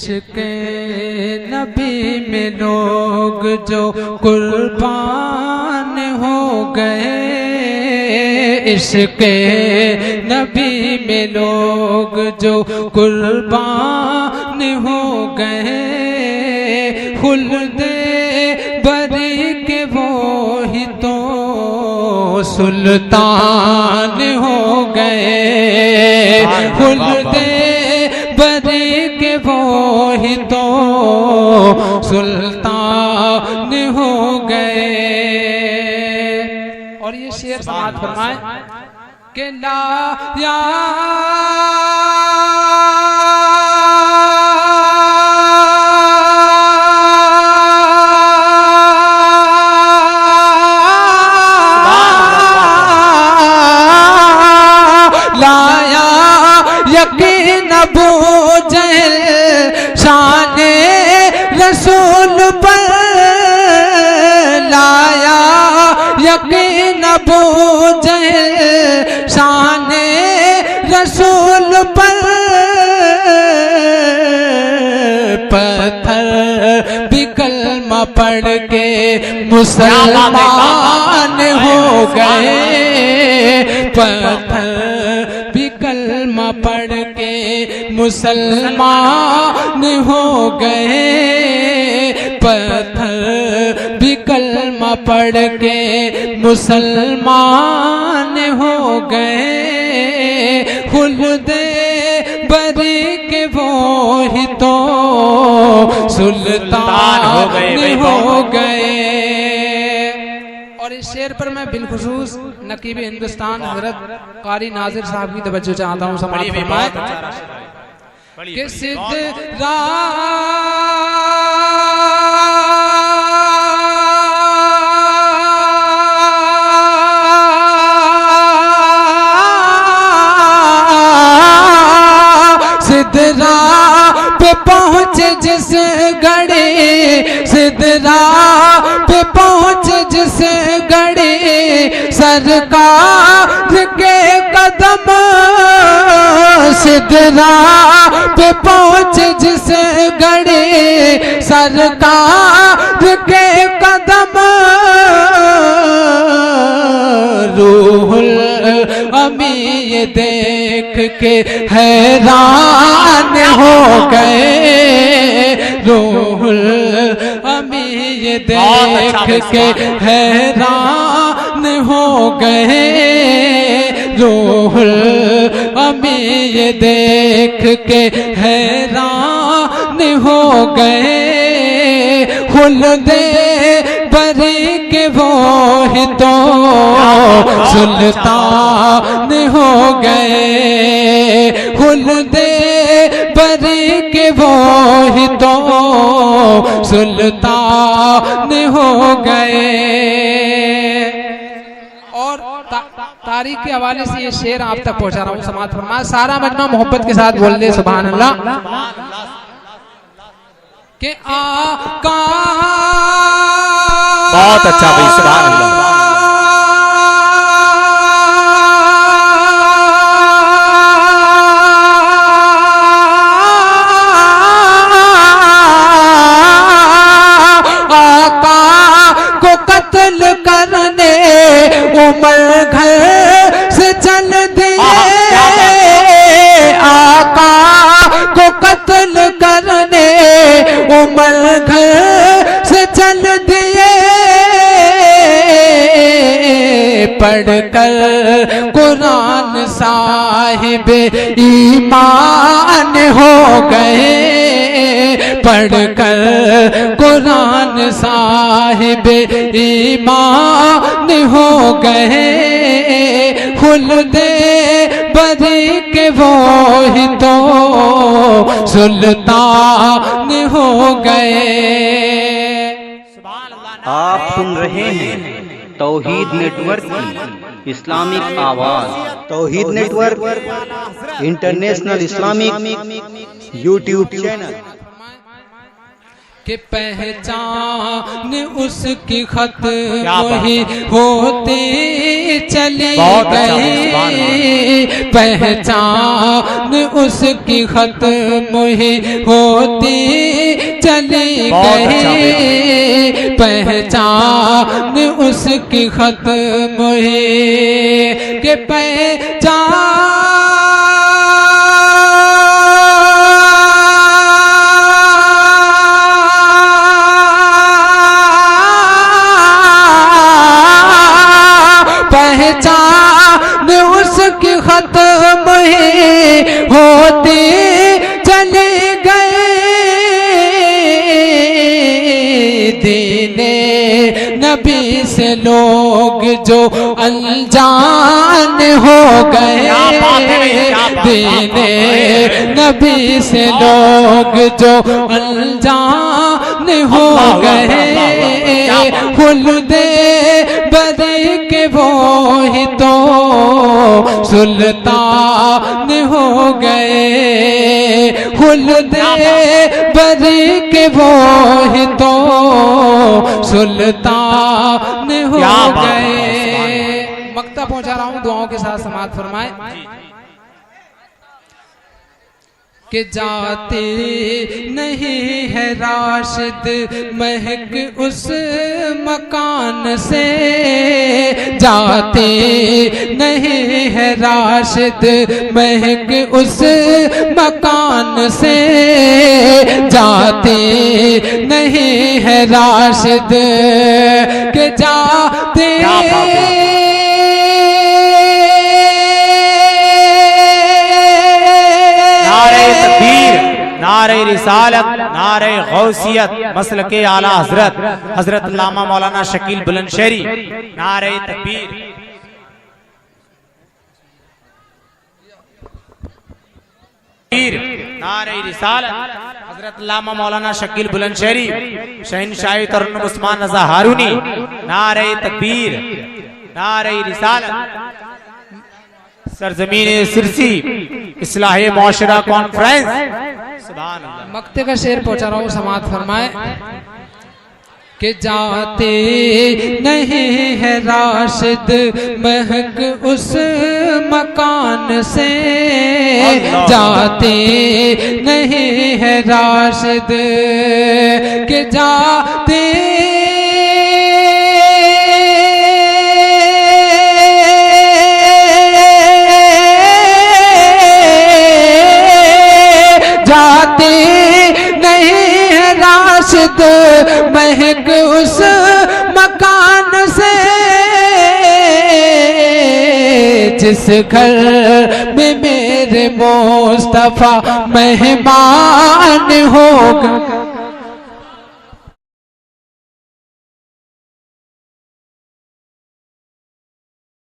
इश्क़ नबी में लोग जो कुर्बान हो गए, इश्क़ नबी में लोग जो कुर्बान हो गए, खुल्दे बरी के वो ही तो सुल्तान हो गए, खुल्दे बरी के वो ही तो सुल्तान हो गए। और ये शेर समाज फरमाए कि ला या लाया यकीन अबू जहल शाने रसूल पर, लाया यकीन अबू जहल शाने रसूल पर, पत्थर भी कलमा पढ़ के मुसलमान हो गए, पत्थर भी कलमा पढ़ के मुसलमान हो गए, पत्थर भी कलमा पढ़ के मुसलमान हो गए, खुल्दे बरी के वो ही तो सुल्तान हो गए। और इस शेर पर मैं बिलखुसूस नकीब हिंदुस्तान हजरत कारी नाजिर साहब की तवज्जो चाहता हूँ। समाज फरमाए कि सिद्धरा सिद्धरा पे पहुँचे जिस घड़ी, सिद्धरा पे पहुँचे जिस घड़ी सरकार के कदम, सिद्धरा पे पहुँचे जिस घड़ी सरकार के कदम, रूहुल अमी ये देख के हैरान हो गए, रूहुल अमी ये देख के हैरान हो गए, रूहुल अमी ये देख के हैरान हो गए, खुल्दे बरी के वो ही तो सुल्तान हो गए, खुल्दे बरी के वो ही तो सुल्तान हो गए। और तारीख के हवाले से ये शेर आप तक पहुंचा रहा हूँ। समाज फरमाए सारा मजमा मोहब्बत के साथ बोल दे सुभान अल्लाह के आका। बहुत अच्छा भाई सुभान अल्लाह। आका को कत्ल करने उमर घर से चल दिए, आका को कत्ल करने उमर घर से चल दिए, पढ़कर कुरान साहिब ईमान हो गए, पढ़कर कुरान साहिब ईमान हो गए, खुल्दे बरी के वो ही तो सुल्तान हो गए। आप सुन रहे हैं तौहीद नेटवर्क की इस्लामिक आवाज। Tauheed network international Islamic YouTube channel. कि पहचान उसकी खत वही होती चली बहुत अच्छा, गई, पहचान उसकी खत्म ही होती चली गई, पहचान उसकी खत्म ही के पहचान उसकी खत्म ही होती चले गए, दीने नबी से लोग जो अनजान हो गए, दीने नबी से लोग जो अनजान हो गए, खुलदे बदे के वो ही तो सुल्तान हो गए, खुलदे बदे के वो ही तो सुल्तान हो गए। मक्ता पहुंचा रहा हूं, दुआओं के साथ समाअत फरमाए कि जाते नहीं है राशिद महक उस मकान से, जाते नहीं है राशिद महक उस मकान से, जाते नहीं है राशिद के जाते नारे रिसालत, नारे गौसियत, मसलके आला हजरत हजरत अल्लामा मौलाना शकील बुलंदशहरी, नारे तकबीर, नारे रिसालत हजरत अल्लामा मौलाना शकील बुलंदशहरी, शहनशाह तरुण उस्मान रज़ा हारूनी, नारे तकबीर, नारे रिसालत, सरजमीन सिरसी इस्लाहे मौशरा कॉन्फ्रेंस। सुभान अल्लाह। मक्ते का शेर पहुंचा रहा हूं, समाअत फरमाए कि जाते नहीं है राशिद महक उस मकान से, जाते नहीं है राशिद के जाते महक उस मकान से, जिस घर में मेरे मुस्तफा मेहमान होगा,